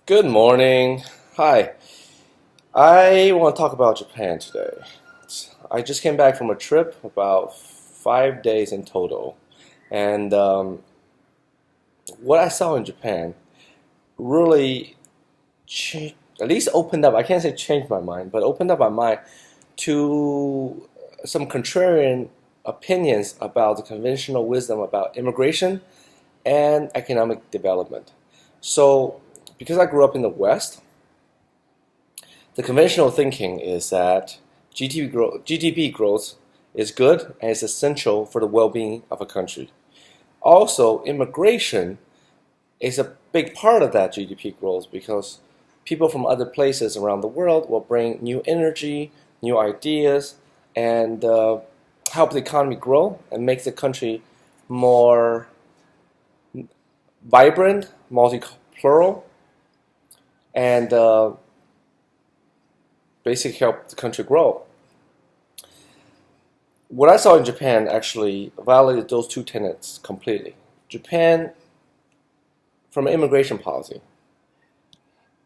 Good morning. Hi. I want to talk about Japan today. I just came back from a trip, about 5 days in total. And what I saw in Japan really, at least opened up, I can't say changed my mind, but opened up my mind to some contrarian opinions about the conventional wisdom about immigration and economic development. So, because I grew up in the West, the conventional thinking is that GDP growth is good and is essential for the well-being of a country. Also, immigration is a big part of that GDP growth because people from other places around the world will bring new energy, new ideas, and help the economy grow and make the country more vibrant, multi-plural, and basically help the country grow. What I saw in Japan actually validated those two tenets completely. Japan, from an immigration policy,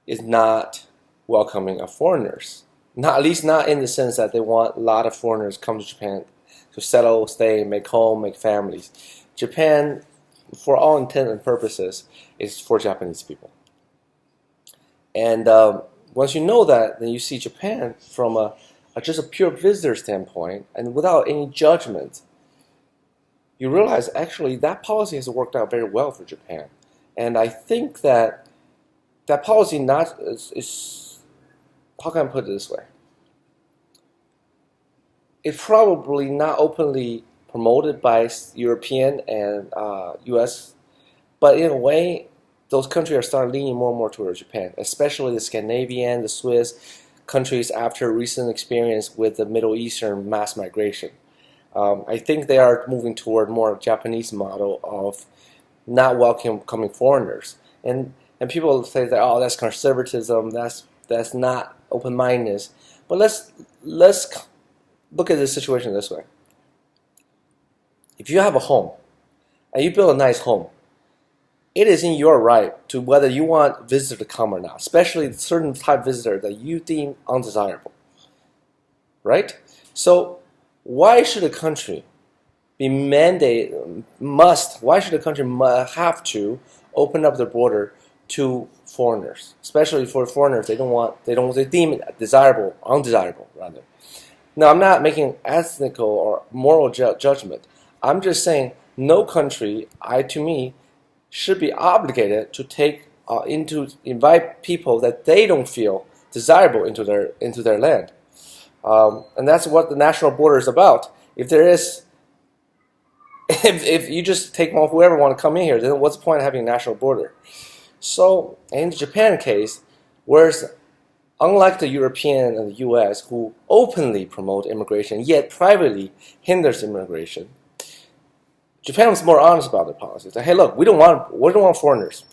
is not welcoming of foreigners. Not, at least not in the sense that they want a lot of foreigners come to Japan to settle, stay, make home, make families. Japan, for all intent and purposes, is for Japanese people. And once you know that, then you see Japan from just a pure visitor standpoint and without any judgment. You realize actually that policy has worked out very well for Japan. And I think that that policy not is how can I put it this way? It's probably not openly promoted by European and U.S., but in a way, those countries are starting leaning more and more towards Japan, especially the Scandinavian, the Swiss countries after recent experience with the Middle Eastern mass migration. I think they are moving toward more Japanese model of not welcoming foreigners. And people say that, oh, that's conservatism, that's not open-mindedness. But let's look at this situation this way. If you have a home and you build a nice home, it is in your right to whether you want visitor to come or not, especially certain type of visitor that you deem undesirable, right? So why should a country be why should a country have to open up their border to foreigners, especially for foreigners they deem it desirable, undesirable rather. Now, I'm not making ethnical or moral judgment. I'm just saying no country, to me, should be obligated to invite people that they don't feel desirable into their land, and that's what the national border is about. If there is, if you just take whoever want to come in here, then what's the point of having a national border? So in the Japan case, whereas unlike the European and the U.S. who openly promote immigration yet privately hinders immigration, Japan was more honest about their policies. Like, hey, look, we don't want foreigners.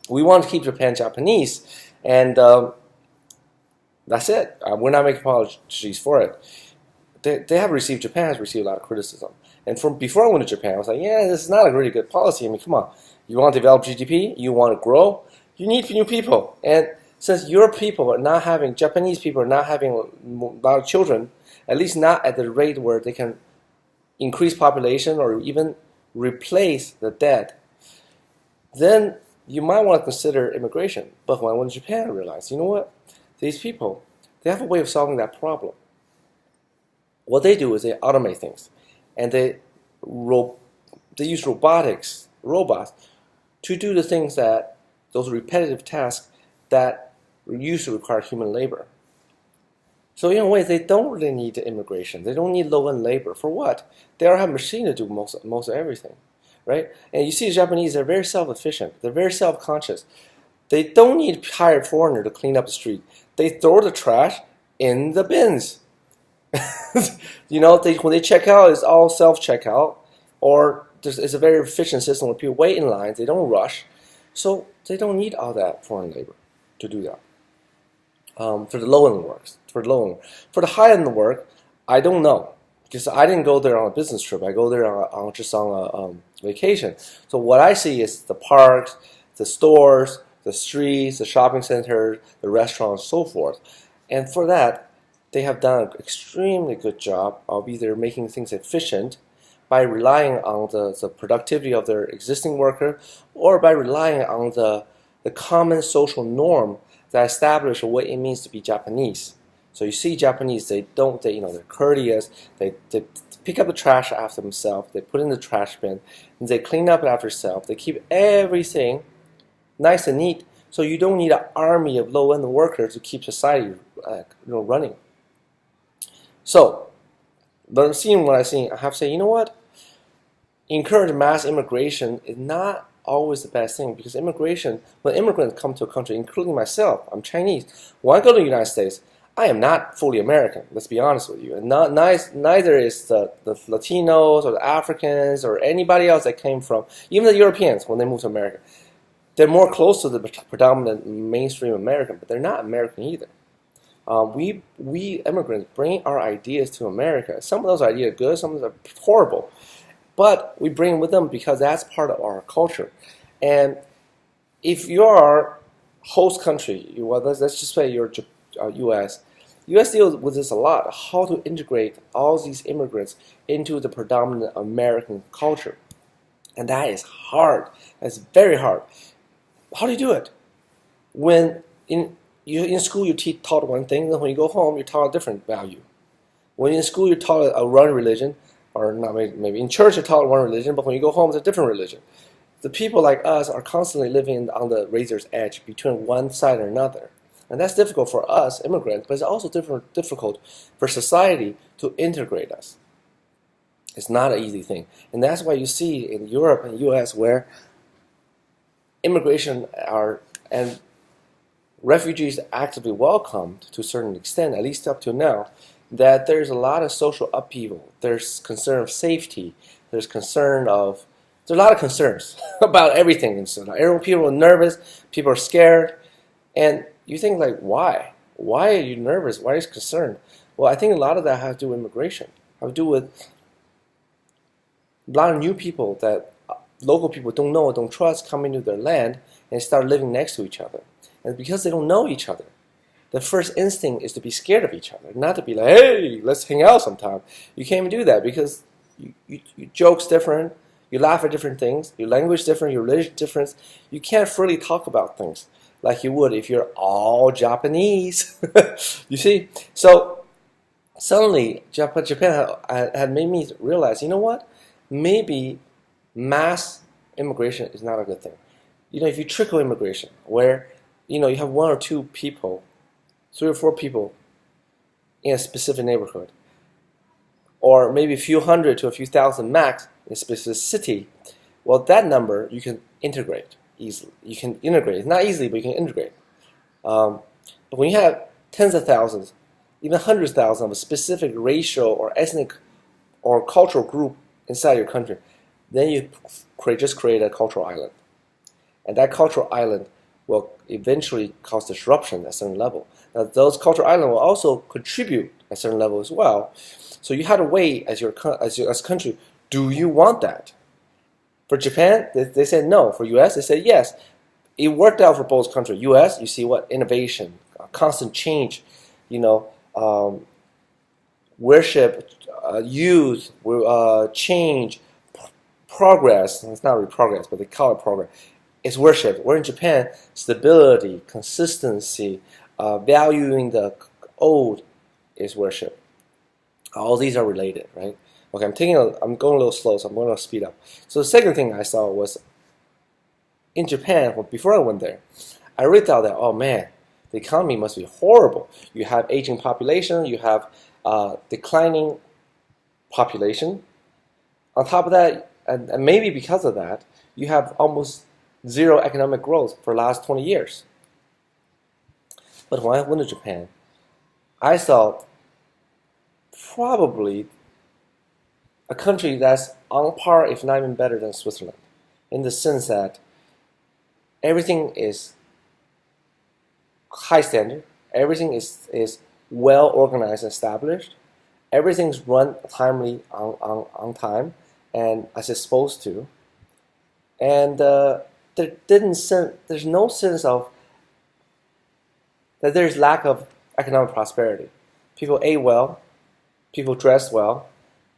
We want to keep Japan Japanese, and that's it. We're not making apologies for it. Japan has received a lot of criticism. And from before I went to Japan, I was like, yeah, this is not a really good policy. I mean, come on. You want to develop GDP, you want to grow, you need new people. And since Japanese people are not having a lot of children, at least not at the rate where they can increase population or even replace the dead, then you might want to consider immigration. But when I went to Japan, I realized, you know what? These people, they have a way of solving that problem. What they do is they automate things, and they use robots to do the things those repetitive tasks that used to require human labor. So in a way, they don't really need immigration. They don't need low-end labor. For what? They already have machine to do most of everything, right? And you see the Japanese, they're very self-efficient. They're very self-conscious. They don't need to hire a foreigner to clean up the street. They throw the trash in the bins. When they check out, it's all self-checkout, or it's a very efficient system where people wait in lines. They don't rush. So they don't need all that foreign labor to do that. For the low-end works. For the high-end work, I don't know, because I didn't go there on a business trip. I go there just on a vacation. So what I see is the parks, the stores, the streets, the shopping centers, the restaurants, so forth. And for that, they have done an extremely good job of either making things efficient by relying on the productivity of their existing worker, or by relying on the common social norm that establish what it means to be Japanese. So you see Japanese, they're courteous, they pick up the trash after themselves, they put in the trash bin, and they clean up after themselves, they keep everything nice and neat, so you don't need an army of low-end workers to keep society running. So, but seeing what I see, I have to say, you know what? Encourage mass immigration is not always the best thing, because immigration, when immigrants come to a country, including myself, I'm Chinese. When I go to the United States, I am not fully American, let's be honest with you. And neither is the Latinos or the Africans or anybody else that came from, even the Europeans when they moved to America. They're more close to the predominant mainstream American, but they're not American either. We immigrants bring our ideas to America. Some of those ideas are good, some of them are horrible. But we bring with them because that's part of our culture. And if you're host country, let's just say you're U.S. U.S. deals with this a lot, how to integrate all these immigrants into the predominant American culture. And that is hard. That's very hard. How do you do it? When in school you're taught one thing, then when you go home you're taught a different value. When in school you're taught a one religion, or not, maybe in church you're taught one religion, but when you go home it's a different religion. The people like us are constantly living on the razor's edge between one side and another. And that's difficult for us, immigrants, but it's also difficult for society to integrate us. It's not an easy thing. And that's why you see in Europe and US where immigration and refugees actively welcomed to a certain extent, at least up to now, that there's a lot of social upheaval. There's concern of safety. There's a lot of concerns about everything. And so people are nervous, people are scared, and you think like, why? Why are you nervous? Why are you concerned? Well, I think a lot of that has to do with immigration. Has to do with a lot of new people that local people don't know, don't trust, come into their land and start living next to each other. And because they don't know each other, the first instinct is to be scared of each other, not to be like, hey, let's hang out sometime. You can't even do that because your joke's different, you laugh at different things, your language different, your religion different. You can't freely talk about things like you would if you're all Japanese. You see? So suddenly Japan had made me realize, you know what? Maybe mass immigration is not a good thing. If you trickle immigration, where you have one or two people, 3 or 4 people in a specific neighborhood, or maybe a few hundred to a few thousand max in a specific city, well, that number you can integrate easily. You can integrate. It's not easily, but you can integrate. But when you have tens of thousands, even hundreds of thousands of a specific racial or ethnic or cultural group inside your country, then you just create a cultural island. And that cultural island will eventually cause disruption at a certain level. Now, those cultural islands will also contribute at a certain level as well. So you have to weigh as a country, do you want that? For Japan, they said no. For US, they said yes. It worked out for both countries. US, you see what? Innovation, constant change, worship, youth, change, progress. It's not really progress, but they call it progress. It's worship. Where in Japan, stability, consistency, valuing the old is worship. All these are related, right? Okay, I'm going a little slow, so I'm going to speed up. So the second thing I saw was in Japan, before I went there, I really thought that, oh man, the economy must be horrible. You have aging population, you have declining population. On top of that, and maybe because of that, you have almost zero economic growth for the last 20 years. But when I went to Japan, I saw probably a country that's on par, if not even better than Switzerland, in the sense that everything is high standard, everything is well organized and established, everything's run timely on time and as it's supposed to, and the there's no sense of that there's lack of economic prosperity. People ate well, people dress well,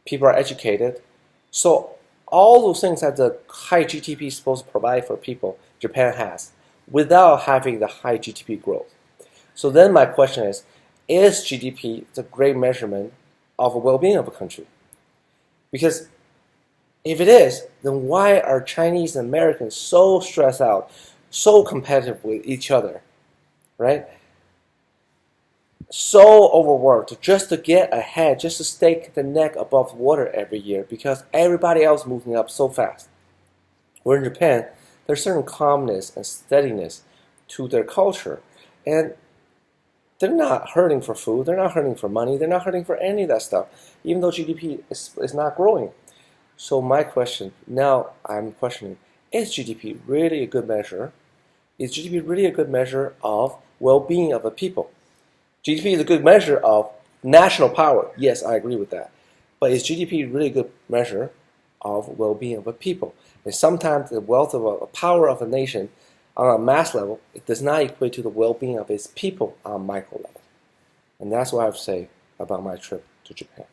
people are educated. So all those things that the high GDP is supposed to provide for people, Japan has, without having the high GDP growth. So then my question is GDP the great measurement of the well-being of a country? Because if it is, then why are Chinese and Americans so stressed out, so competitive with each other, right? So overworked just to get ahead, just to stake the neck above water every year because everybody else moving up so fast. Where in Japan, there's certain calmness and steadiness to their culture. And they're not hurting for food, they're not hurting for money, they're not hurting for any of that stuff, even though GDP is not growing. So my question, now I'm questioning, is GDP really a good measure? Is GDP really a good measure of well-being of a people? GDP is a good measure of national power. Yes, I agree with that. But is GDP really a good measure of well-being of a people? And sometimes the wealth of a power of a nation on a mass level, it does not equate to the well-being of its people on a micro level. And that's what I have to say about my trip to Japan.